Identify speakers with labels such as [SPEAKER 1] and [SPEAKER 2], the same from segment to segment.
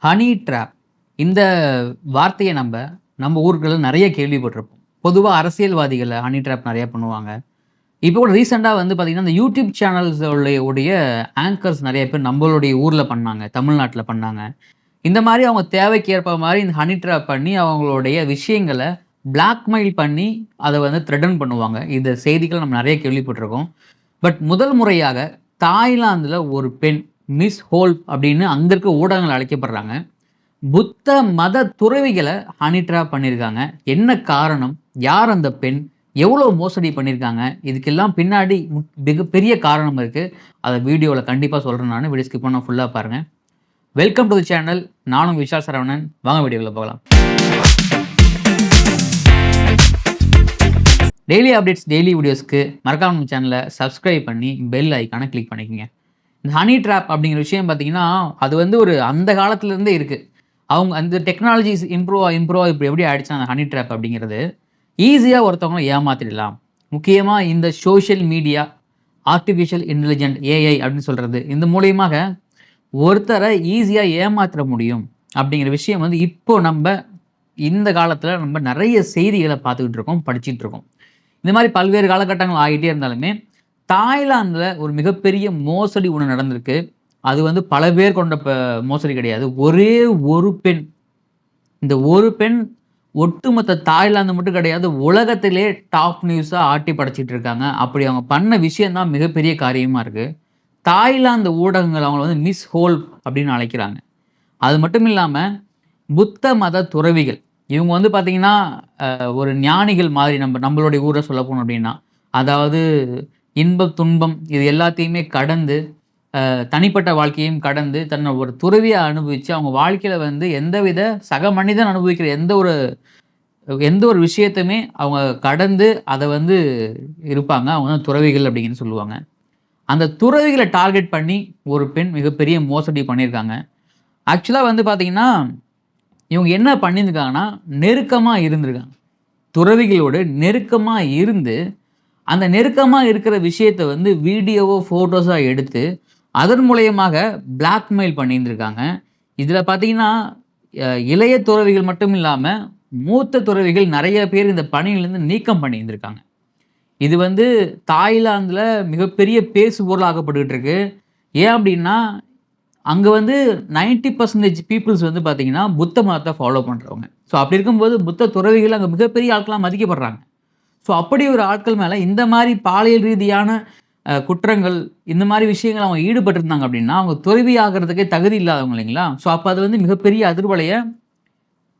[SPEAKER 1] Honey drop இந்த வார்த்தையை நம்ம ஊர்களில் நிறைய கேள்விப்பட்டிருப்போம். பொதுவாக அரசியல்வாதிகளை ஹனி ட்ராப் நிறைய பண்ணுவாங்க. இப்போ கூட ரீசெண்டாக வந்து பார்த்தீங்கன்னா, இந்த யூடியூப் சேனல்ஸ் உடைய ஆங்கர்ஸ் நிறைய பேர் நம்மளுடைய ஊரில் பண்ணாங்க, தமிழ்நாட்டில் பண்ணாங்க. இந்த மாதிரி அவங்க தேவைக்கு ஏற்ப மாதிரி இந்த ஹனி ட்ராப் பண்ணி அவங்களுடைய விஷயங்களை பிளாக்மெயில் பண்ணி அதை வந்து த்ரெட்டன் பண்ணுவாங்க. இந்த செய்திகள் நம்ம நிறைய கேள்விப்பட்டிருக்கோம். பட் முதல் முறையாக தாய்லாந்தில் ஒரு பெண் மிஸ் ஹோல்ப் அப்படின்னு அங்கே இருக்க ஊடகங்கள் அழைக்கப்படுறாங்க. புத்த மத துறவிகளை ஹனி ட்ராப் பண்ணியிருக்காங்க. என்ன காரணம்? யார் அந்த பெண்? எவ்வளோ மோசடி பண்ணியிருக்காங்க? இதுக்கெல்லாம் பின்னாடி மிகப்பெரிய காரணம் இருக்குது. அதை வீடியோவில் கண்டிப்பாக சொல்கிறேன். நான் வீடியோ ஸ்கிப் பண்ண ஃபுல்லாக பாருங்கள். Welcome to the channel. நானும் விஷால் சரவணன். வாங்க வீடியோவில் போகலாம். டெய்லி அப்டேட்ஸ், டெய்லி வீடியோஸ்க்கு மறக்காம நம்ம சேனலை சப்ஸ்கிரைப் பண்ணி பெல் ஐக்கானை கிளிக் பண்ணிக்கோங்க. இந்த ஹனி ட்ராப் அப்படிங்கிற விஷயம் பார்த்தீங்கன்னா, அது வந்து ஒரு அந்த காலத்துலேருந்தே இருக்குது. அவங்க அந்த டெக்னாலஜிஸ் இம்ப்ரூவ் இப்போ எப்படி ஆயிடுச்சுன்னா அந்த ஹனி ட்ராப் அப்படிங்கிறது ஈஸியாக ஒருத்தவங்களை ஏமாற்றிடலாம். முக்கியமாக இந்த social media, artificial intelligent AI அப்படின்னு சொல்கிறது, இந்த மூலியமாக ஒருத்தரை ஈஸியாக ஏமாற்ற முடியும் அப்படிங்கிற விஷயம் வந்து இப்போ இந்த காலத்தில் நம்ம நிறைய செய்திகளை பார்த்துக்கிட்டு இருக்கோம், படிச்சுட்டு இருக்கோம். இந்த மாதிரி பல்வேறு காலகட்டங்கள் ஆகிட்டே இருந்தாலுமே தாய்லாந்தில் ஒரு மிகப்பெரிய மோசடி ஒன்று நடந்திருக்கு. அது வந்து பல பேர் கொண்ட மோசடி கிடையாது. ஒரே ஒரு பெண், இந்த ஒரு பெண் ஒட்டுமொத்த தாய்லாந்து மட்டும் கிடையாது, உலகத்திலே டாப் நியூஸாக ஆட்டி படைச்சிட்டு இருக்காங்க. அப்படி அவங்க பண்ண விஷயம்தான் மிகப்பெரிய காரியமாக இருக்குது. தாய்லாந்து ஊடகங்கள் அவங்கள வந்து மிஸ் ஹோல்ப் அப்படின்னு அழைக்கிறாங்க. அது மட்டும் இல்லாமல் புத்த மத துறவிகள் இவங்க வந்து பார்த்திங்கன்னா ஒரு ஞானிகள் மாதிரி நம்மளுடைய ஊரை சொல்ல போனோம் அப்படின்னா, அதாவது இன்பம் துன்பம் இது எல்லாத்தையுமே கடந்து தனிப்பட்ட வாழ்க்கையும் கடந்து தன்னை ஒரு துறவியை அனுபவித்து அவங்க வாழ்க்கையில் வந்து எந்தவித சக மனிதன் அனுபவிக்கிற எந்த ஒரு விஷயத்தையுமே அவங்க கடந்து அதை வந்து இருப்பாங்க. அவங்க தான் துறவிகள் அப்படின்னு சொல்லுவாங்க. அந்த துறவிகளை டார்கெட் பண்ணி ஒரு பெண் மிகப்பெரிய மோசடி பண்ணியிருக்காங்க. ஆக்சுவலாக வந்து பார்த்திங்கன்னா இவங்க என்ன பண்ணியிருக்காங்கன்னா, நெருக்கமாக இருந்திருக்காங்க. துறவிகளோடு நெருக்கமாக இருந்து அந்த நெருக்கமாக இருக்கிற விஷயத்தை வந்து வீடியோவோ ஃபோட்டோஸாக எடுத்து அதன் மூலயமாக பிளாக்மெயில் பண்ணியிருந்திருக்காங்க. இதில் பார்த்தீங்கன்னா இளைய துறவிகள் மட்டும் இல்லாமல் மூத்த துறவிகள் நிறைய பேர் இந்த பணியிலேருந்து நீக்கம் பண்ணியிருந்திருக்காங்க. இது வந்து தாய்லாந்தில் மிகப்பெரிய பேசு பொருளாகப்பட்டுக்கிட்டு இருக்கு. ஏன் அப்படின்னா அங்கே வந்து 90% பீப்புள்ஸ் வந்து பார்த்தீங்கன்னா புத்த மதத்தை ஃபாலோ பண்ணுறவங்க. ஸோ அப்படி இருக்கும்போது புத்த துறவிகள் அங்கே மிகப்பெரிய ஆட்களாக மதிக்கப்படுறாங்க. ஸோ அப்படி ஒரு ஆட்கள் மேலே இந்த மாதிரி பாலியல் ரீதியான குற்றங்கள், இந்த மாதிரி விஷயங்கள் அவங்க ஈடுபட்டிருந்தாங்க அப்படின்னா அவங்க துறவி ஆகிறதுக்கே தகுதி இல்லாதவங்க இல்லைங்களா? ஸோ அப்போ அது வந்து மிகப்பெரிய அதிர்வலையை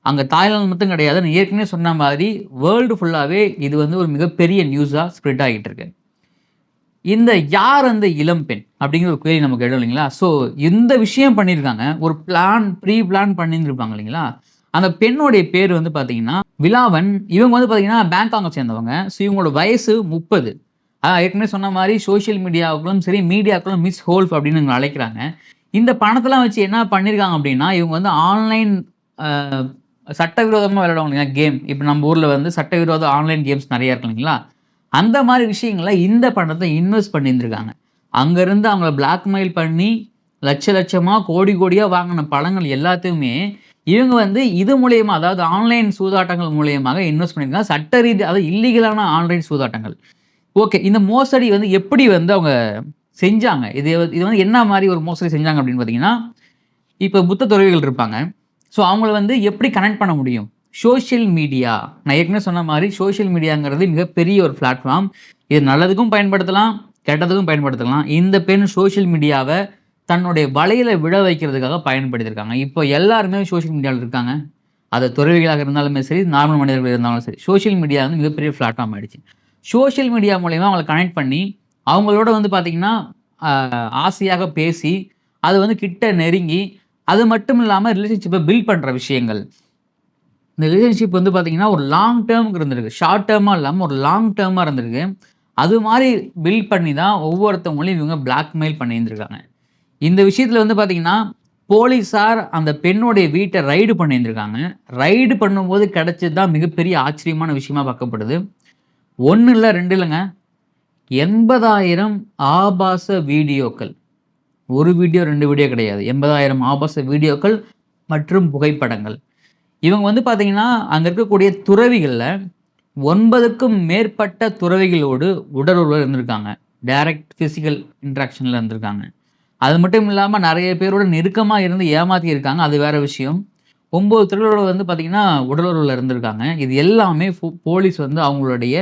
[SPEAKER 1] அங்கே தாய்லாந்து மட்டும் கிடையாது, நான் ஏற்கனவே சொன்ன மாதிரி வேர்ல்டு ஃபுல்லாகவே இது வந்து ஒரு மிகப்பெரிய நியூஸாக ஸ்ப்ரெட் ஆகிட்டு இருக்கு. இந்த யார் அந்த இளம் பெண் அப்படிங்கிற ஒரு கேள்வி நமக்கு இடம் இல்லைங்களா? ஸோ இந்த விஷயம் பண்ணியிருக்காங்க, ஒரு ப்ரீ பிளான் பண்ணியிருந்திருப்பாங்க இல்லைங்களா? அந்த பெண்ணுடைய பேர் வந்து பார்த்தீங்கன்னா விலாவன். இவங்க வந்து பார்த்தீங்கன்னா பேங்காங்கை சேர்ந்தவங்க. ஸோ இவங்களோட வயசு 30. ஏற்கனவே சொன்ன மாதிரி சோஷியல் மீடியாவுக்குள்ளும் சரி, மீடியாவுக்குள்ளும் மிஸ் ஹோல்ஃப் அப்படின்னு இவங்க அழைக்கிறாங்க. இந்த பணத்தெல்லாம் வச்சு என்ன பண்ணியிருக்காங்க அப்படின்னா, இவங்க வந்து ஆன்லைன் சட்டவிரோதமாக விளையாடுவாங்க இல்லைங்களா கேம். இப்போ நம்ம ஊரில் வந்து சட்டவிரோத ஆன்லைன் கேம்ஸ் நிறையா இருக்கு இல்லைங்களா? அந்த மாதிரி விஷயங்களை இந்த பணத்தை இன்வெஸ்ட் பண்ணியிருந்திருக்காங்க. அங்கேருந்து அவங்கள பிளாக்மெயில் பண்ணி லட்சமாக கோடியாக வாங்கின பணங்கள் எல்லாத்தையுமே இவங்க வந்து இது மூலயமா, அதாவது ஆன்லைன் சூதாட்டங்கள் மூலயமாக இன்வெஸ்ட் பண்ணியிருக்காங்க. சட்ட ரீதி, அதாவது இல்லீகலான ஆன்லைன் சூதாட்டங்கள். ஓகே, இந்த மோசடி வந்து எப்படி வந்து அவங்க செஞ்சாங்க? இது வந்து என்ன மாதிரி ஒரு மோசடி செஞ்சாங்க அப்படின்னு பார்த்தீங்கன்னா, இப்போ புத்த துறவிகள் இருப்பாங்க. ஸோ அவங்கள வந்து எப்படி கனெக்ட் பண்ண முடியும்? Social media. நான் ஏற்கனவே சொன்ன மாதிரி சோஷியல் மீடியாங்கிறது மிகப்பெரிய ஒரு பிளாட்ஃபார்ம். இது நல்லதுக்கும் பயன்படுத்தலாம், கெட்டதுக்கும் பயன்படுத்தலாம். இந்த பெண் சோஷியல் மீடியாவை தன்னுடைய வலையில் விழ வைக்கிறதுக்காக பயன்படுத்தியிருக்காங்க. இப்போ எல்லாருமே சோஷியல் மீடியாவில் இருக்காங்க. அது துறவிகளாக இருந்தாலுமே சரி, நார்மல் மனிதர்கள் இருந்தாலும் சரி, சோஷியல் மீடியா வந்து மிகப்பெரிய பிளாட்ஃபார்ம் ஆகிடுச்சு. சோஷியல் மீடியா மூலயமா அவங்களை கனெக்ட் பண்ணி அவங்களோட வந்து பார்த்திங்கன்னா ஆசையாக பேசி அது வந்து கிட்ட நெருங்கி, அது மட்டும் இல்லாமல் ரிலேஷன்ஷிப்பை பில்ட் பண்ணுற விஷயங்கள். இந்த ரிலேஷன்ஷிப் வந்து பார்த்திங்கன்னா ஒரு லாங் டேர்முக்கு இருந்திருக்கு. ஷார்ட் டேர்மாக இல்லாமல் ஒரு லாங் டேர்மாக இருந்திருக்கு. அது மாதிரி பில்ட் பண்ணி தான் ஒவ்வொருத்தவங்களையும் இவங்க பிளாக்மெயில் பண்ணியிருந்திருக்காங்க. இந்த விஷயத்தில் வந்து பார்த்திங்கன்னா போலீஸார் அந்த பெண்ணுடைய வீட்டை ரைடு பண்ணியிருந்திருக்காங்க. ரைடு பண்ணும்போது கிடைச்சது தான் மிகப்பெரிய ஆச்சரியமான விஷயமா பார்க்கப்படுது. 1 இல்லை 2 இல்லைங்க, 80,000 ஆபாச வீடியோக்கள். ஒரு வீடியோ 2 வீடியோ கிடையாது, 80,000 ஆபாச வீடியோக்கள் மற்றும் புகைப்படங்கள். இவங்க வந்து பார்த்தீங்கன்னா, அங்க இருக்கக்கூடிய துறவிகள்ல 9க்கும் மேற்பட்ட துறவிகளோடு உடலுறவுல இருந்திருக்காங்க. டைரக்ட் பிசிக்கல் இன்டராக்ஷன்ல இருந்திருக்காங்க. அது மட்டும் இல்லாம நெறைய பேரோட நெருக்கமா இருந்து ஏமாத்தியிருக்காங்க. அது வேற விஷயம். 9 துறவிகளோட வந்து பார்த்தீங்கன்னா, உடலுறவுல இருந்திருக்காங்க. இது எல்லாமே போலீஸ் வந்து அவங்களுடைய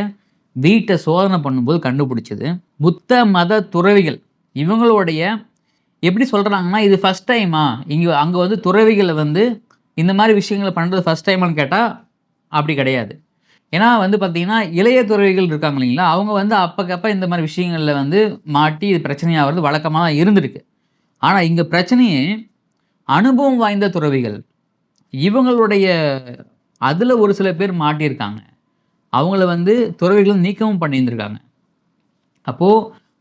[SPEAKER 1] வீட்ட சோதனை பண்ணும்போது கண்டுபிடிச்சது. புத்த மத துறவிகள் இவங்களுடைய எப்படி சொல்றாங்கன்னா, இது ஃபர்ஸ்ட் டைமா? அங்க வந்து துறவிகள வந்து இந்த மாரி விஷயங்கள பண்றது ஃபர்ஸ்ட் டைமான்னு கேட்டா, அப்படி கிடையாது. ஏன்னா வந்து பார்த்தீங்கன்னா, இளைய துறவிகள் இருக்காங்க இல்லைங்களா? அவங்க வந்து அப்பக்கப்ப இந்த மாரி விஷயங்கள்ல வந்து மாட்டி இது பிரச்சனையாவறது வழக்கமா தான் இருந்திருக்கு. ஆனா இங்க பிரச்சனையே அனுபவம் வாய்ந்த துறவிகள். இவங்களுடைய அதுல ஒரு சில பேர் மாட்டியிருக்காங்க. அவங்கள வந்து துறவிகள் நீக்கவும் பண்ணியிருந்திருக்காங்க. அப்போ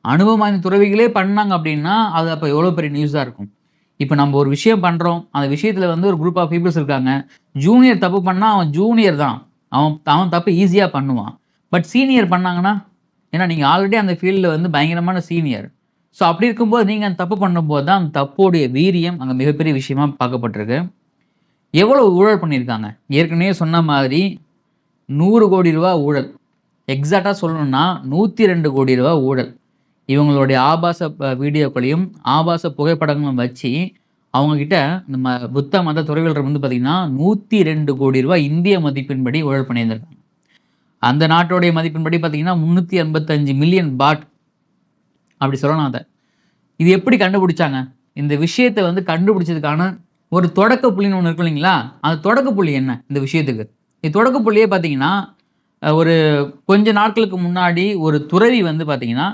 [SPEAKER 1] அனுபவம் வாய்ந்த துறவிகளே பண்ணாங்க அப்படின்னா, அது அப்ப எவ்வளோ பெரிய நியூஸா இருக்கும். இப்ப நம்ம ஒரு விஷயம் பண்றோம். அந்த விஷயத்துல வந்து ஒரு குரூப் ஆஃப் பீப்பிள்ஸ் இருக்காங்க. ஜூனியர் தப்பு பண்ணா அவன் ஜூனியர் தான். அவன் அவன் தப்பு ஈஸியா பண்ணுவான். பட் சீனியர் பண்ணாங்கன்னா, ஏன்னா நீங்க ஆல்ரெடி அந்த ஃபீல்ட்ல வந்து பயங்கரமான சீனியர். ஸோ அப்படி இருக்கும்போது நீங்க அந்த தப்பு பண்ணும்போது தான் அந்த தப்போடைய வீரியம் அங்க மிகப்பெரிய விஷயமா பார்க்கப்பட்டிருக்கு. எவ்வளவு ஊழல் பண்ணியிருக்காங்க. ஏற்கனவே சொன்ன மாதிரி ரூ. 100,00,00,000 ஊழல். எக்ஸாக்ட்டா சொல்லணும்னா ரூ. 102,00,00,000 ஊழல். இவங்களுடைய ஆபாச வீடியோக்களையும், ஆபாச புகைப்படங்களும் வச்சு, அவங்க கிட்ட நம்ம புத்த மத துறவிகள் வந்து பார்த்தீங்கன்னா, ரூ. 102,00,00,000 இந்திய மதிப்பின்படி ஊழல் பண்ணியிருந்திருக்காங்க. அந்த நாட்டோடைய மதிப்பின்படி பார்த்தீங்கன்னா, 385 மில்லியன் பாட் அப்படி சொல்லலாம் அத. இது எப்படி கண்டுபிடிச்சாங்க? இந்த விஷயத்த வந்து கண்டுபிடிச்சதுக்கான ஒரு தொடக்க புள்ளின்னு ஒண்ணு இருக்கும் இல்லைங்களா? அந்த தொடக்க புள்ளி என்ன இந்த விஷயத்துக்கு? இந்த தொடக்க புள்ளியே பார்த்தீங்கன்னா, ஒரு கொஞ்ச நாட்களுக்கு முன்னாடி ஒரு துறவி வந்து பார்த்தீங்கன்னா,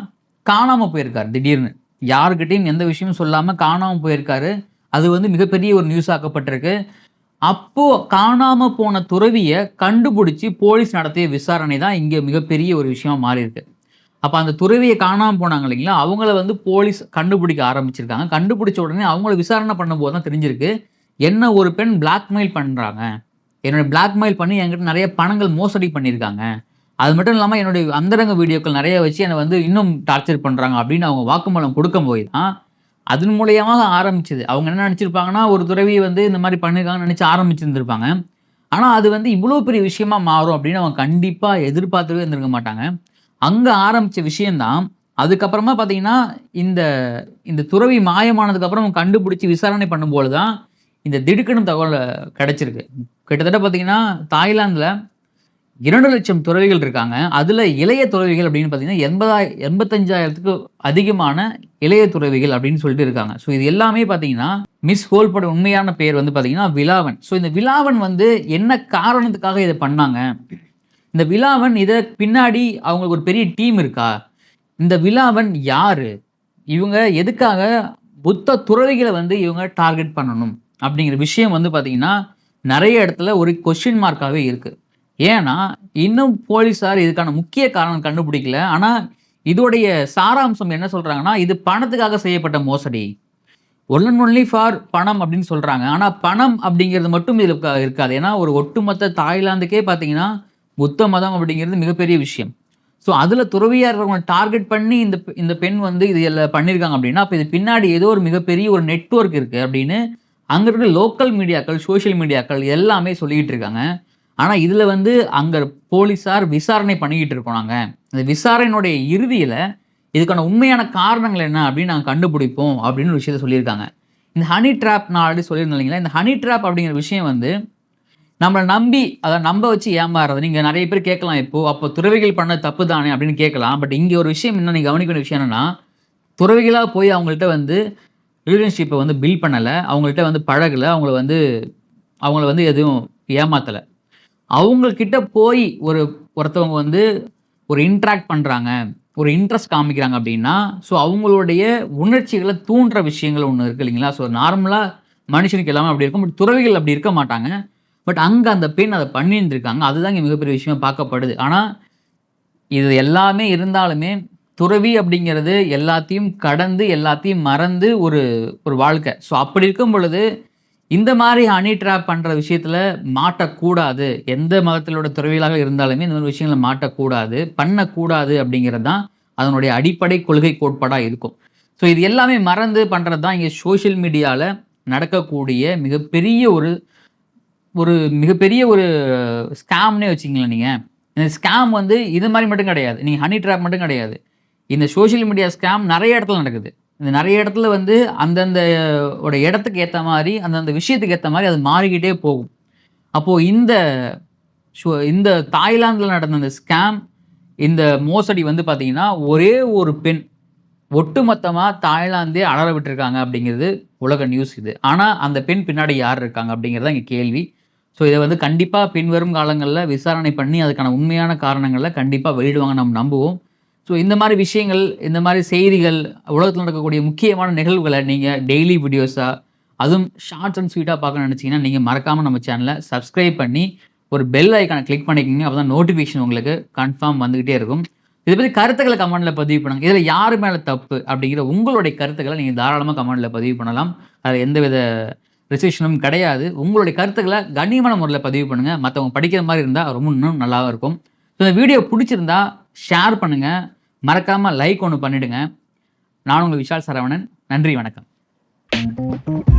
[SPEAKER 1] காணாம போயிருக்காரு திடீர்னு. யார்கிட்டயும் எந்த விஷயமும் சொல்லாம காணாம போயிருக்காரு. அது வந்து மிகப்பெரிய ஒரு நியூஸ் ஆக்கப்பட்டிருக்கு. அப்போ காணாம போன துறவிய கண்டுபிடிச்சு போலீஸ் நடத்திய விசாரணை தான் இங்க மிகப்பெரிய ஒரு விஷயமா மாறியிருக்கு. அப்ப அந்த துறவிய காணாம போனாங்க இல்லைங்களா? அவங்கள வந்து போலீஸ் கண்டுபிடிக்க ஆரம்பிச்சிருக்காங்க. கண்டுபிடிச்ச உடனே அவங்கள விசாரணை பண்ணும்போது தான் தெரிஞ்சிருக்கு. என்ன ஒரு பெண் பிளாக்மெயில் பண்றாங்க. என்னோட பிளாக்மெயில் பண்ணி என்கிட்ட நெறைய பணங்கள் மோசடி பண்ணியிருக்காங்க. அது மட்டும் இல்லாம என்னுடைய அந்தரங்க வீடியோக்கள் நெறைய வச்சு என்ன வந்து இன்னும் டார்ச்சர் பண்றாங்க அப்படின்னு அவங்க வாக்குமூலம் குடுக்கும்போது தான், அதன் மூலியமா ஆரம்பிச்சது. அவங்க என்ன நெனச்சிருப்பாங்கன்னா, ஒரு துறவி வந்து இந்த மாரி பண்ணியிருக்காங்கன்னு நெனச்சு ஆரம்பிச்சிருந்திருப்பாங்க. ஆனா அது வந்து இவ்ளோ பெரிய விஷயமா மாறும் அப்படின்னு அவங்க கண்டிப்பா எதிர்பார்க்கவே இருந்திருக்க மாட்டாங்க. அங்க ஆரம்பிச்ச விஷயம் தான், அதுக்கப்புறமா பார்த்தீங்கன்னா, இந்த இந்த துறவி மாயமானதுக்கு அப்புறம் கண்டுபிடிச்சு விசாரணை பண்ணும்போது தான், இந்த திடுக்குன்னு தகவல் கிடைச்சிருக்கு. கிட்டத்தட்ட பார்த்தீங்கன்னா, தாய்லாந்துல 2,00,000 துறவிகள் இருக்காங்க. அதுல இளைய துறவிகள் அப்படின்னு பார்த்தீங்கன்னா, 85,000க்கு அதிகமான இளைய துறவிகள் அப்படின்னு சொல்லிட்டு இருக்காங்க. ஸோ இது எல்லாமே பார்த்தீங்கன்னா, மிஸ் ஹோல்போட உண்மையான பெயர் வந்து பார்த்தீங்கன்னா, விலாவன். ஸோ இந்த விலாவன் வந்து என்ன காரணத்துக்காக இத பண்ணாங்க? இந்த விலாவன் இத பின்னாடி அவங்களுக்கு ஒரு பெரிய டீம் இருக்கா? இந்த விலாவன் யாரு? இவங்க எதுக்காக புத்த துறவிகள வந்து இவங்க டார்கெட் பண்ணணும்? அப்படிங்கிற விஷயம் வந்து பார்த்தீங்கன்னா, நெறைய இடத்துல ஒரு கொஸ்டின் மார்க்காவே இருக்கு. ஏன்னா, இன்னும் போலீஸார் இதுக்கான முக்கிய காரணம் கண்டுபிடிக்கல. ஆனா, இதோடைய சாராம்சம் என்ன சொல்றாங்கன்னா, இது பணத்துக்காக செய்யப்பட்ட மோசடி. ஒன் அண்ட் ஒன்லி ஃபார் பணம் அப்படின்னு சொல்றாங்க. ஆனா, பணம் அப்படிங்கிறது மட்டும் இதுல இருக்காது. ஏன்னா, ஒரு ஒட்டுமொத்த தாய்லாந்துக்கே பார்த்தீங்கன்னா, புத்த மதம் அப்படிங்கிறது மிகப்பெரிய விஷயம். ஸோ, அதுல துறவியா இருக்கிறவங்கள டார்கெட் பண்ணி இந்த பெண் வந்து இது எல்லாம் பண்ணியிருக்காங்க அப்படின்னா, அப்ப இது பின்னாடி ஏதோ ஒரு மிகப்பெரிய ஒரு நெட்வொர்க் இருக்கு அப்படின்னு, அங்க இருக்கிற லோக்கல் மீடியாக்கள், சோசியல் மீடியாக்கள் எல்லாமே சொல்லிக்கிட்டு இருக்காங்க. ஆனா, இதுல வந்து அங்க போலீஸார் விசாரணை பண்ணிக்கிட்டு இருக்கோம் நாங்க. அந்த விசாரணையினுடைய இறுதியில, இதுக்கான உண்மையான காரணங்கள் என்ன அப்படின்னு நாங்க கண்டுபிடிப்போம் அப்படின்னு ஒரு விஷயத்த சொல்லியிருக்காங்க. இந்த ஹனி ட்ராப் நான் ஆல்ரெடி சொல்லியிருந்தேன் இல்லைங்களா? இந்த ஹனி ட்ராப் அப்படிங்கிற விஷயம் வந்து, நம்மள நம்பி அத நம்ப வச்சு ஏமாறுறது. நீங்க நெறைய பேர் கேட்கலாம் இப்போ, அப்போ துறவிகள் பண்ணது தப்பு தானே அப்படின்னு கேட்கலாம். பட் இங்க ஒரு விஷயம் என்ன நீங்க கவனிக்க வேண்டிய விஷயம் என்னன்னா, துறவிகளா போய் அவங்கள்ட்ட வந்து ரிலேஷன்ஷிப்ப வந்து பில்ட் பண்ணல. அவங்கள்ட்ட வந்து பழகல. அவங்கள வந்து எதுவும் ஏமாத்தல. அவங்க கிட்ட போய் ஒருத்தவங்க வந்து ஒரு இன்டராக்ட் பண்றாங்க. ஒரு இன்ட்ரெஸ்ட் காமிக்கிறாங்க அப்டின்னா, ஸோ அவங்களுடைய உணர்ச்சிகள தூண்டுற விஷயங்கள் ஒண்ணு இருக்கு இல்லைங்களா? ஸோ நார்மலா மனுஷனுக்கு எல்லாமே அப்டி இருக்கும். பட் துறவிகள் அப்டி இருக்க மாட்டாங்க. பட் அங்க அந்த பெண் அத பண்ணியிருந்திருக்காங்க. அதுதான் இங்க மிகப்பெரிய விஷயமா பார்க்கப்படுது. ஆனா, இது எல்லாமே இருந்தாலுமே, துறவி அப்டிங்கிறது எல்லாத்தையும் கடந்து, எல்லாத்தையும் மறந்து ஒரு ஒரு வாழ்க்கை. ஸோ அப்படி இருக்கும் பொழுது இந்த மாரி ஹனி ட்ராப் பண்ற விஷயத்துல மாட்டக்கூடாது. எந்த மதத்திலோட துறவிகளாக இருந்தாலுமே இந்த மாரி விஷயங்கள்ல மாட்டக்கூடாது. பண்ணக்கூடாது அப்படிங்கிறது தான் அதனுடைய அடிப்படை கொள்கை கோட்பாடா இருக்கும். ஸோ இது எல்லாமே மறந்து பண்றது தான் இங்க சோசியல் மீடியால நடக்கக்கூடிய மிகப்பெரிய ஒரு ஒரு மிகப்பெரிய ஒரு ஸ்கேம்னே வச்சுங்களேன் நீங்கள். இந்த ஸ்கேம் வந்து இது மாதிரி மட்டும் கிடையாது. நீங்கள் ஹனி ட்ராப் மட்டும் கிடையாது. இந்த சோஷியல் மீடியா ஸ்கேம் நெறைய இடத்துல நடக்குது. இந்த நெறைய இடத்துல வந்து அந்தந்த இடத்துக்கு ஏத்த மாரி, அந்தந்த விஷயத்துக்கு ஏத்த மாரி அது மாறிக்கிட்டே போகும். அப்போ இந்த தாய்லாந்துல நடந்த இந்த ஸ்கேம், இந்த மோசடி வந்து பார்த்தீங்கன்னா, ஒரே ஒரு பெண் ஒட்டுமொத்தமா தாய்லாந்தே அலற விட்டுருக்காங்க அப்படிங்கிறது உலக நியூஸ் இது. ஆனா, அந்த பெண் பின்னாடி யார் இருக்காங்க அப்படிங்கிறது தான் இங்க கேள்வி. ஸோ, இத வந்து கண்டிப்பா பின்வரும் காலங்கள்ல விசாரணை பண்ணி, அதுக்கான உண்மையான காரணங்கள கண்டிப்பா வெளியிடுவாங்கன்னு நம்ம நம்புவோம். ஸோ, இந்த மாரி விஷயங்கள், இந்த மாரி செய்திகள், உலகத்துல நடக்கக்கூடிய முக்கியமான நிகழ்வுகள நீங்க டெய்லி வீடியோஸா, அதுவும் ஷார்ட்ஸ் அண்ட் ஸ்வீட்டா பார்க்கணும்னு நெனச்சீங்கன்னா, நீங்க மறக்காம நம்ம சேனல சப்ஸ்கிரைப் பண்ணி, ஒரு பெல் ஐகான கிளிக் பண்ணிக்கங்க. அப்பதான் நோட்டிஃபிகேஷன் உங்களுக்கு கன்ஃபார்ம் வந்துகிட்டே இருக்கும். இத பத்தி கருத்துக்கள கமெண்ட்ல பதிவு பண்ணுங்க. இதுல யாரு மேல தப்பு அப்படிங்கிற உங்களுடைய கருத்துக்கள நீங்க தாராளமா கமெண்ட்ல பதிவு பண்ணலாம். அதுல எந்தவித ரெஸ்ட்ரிக்ஷனும் கிடையாது. உங்களுடைய கருத்துக்கள கண்ணியமான முறையில பதிவு பண்ணுங்க. மத்தவங்க படிக்கிற மாரி இருந்தா ரொம்ப இன்னும் நல்லாவும் இருக்கும். இந்த வீடியோ புடிச்சிருந்தா ஷேர் பண்ணுங்க. மறக்காம லைக் ஒண்ணு பண்ணிடுங்க. நான் உங்க விஷால் சரவணன். நன்றி, வணக்கம்.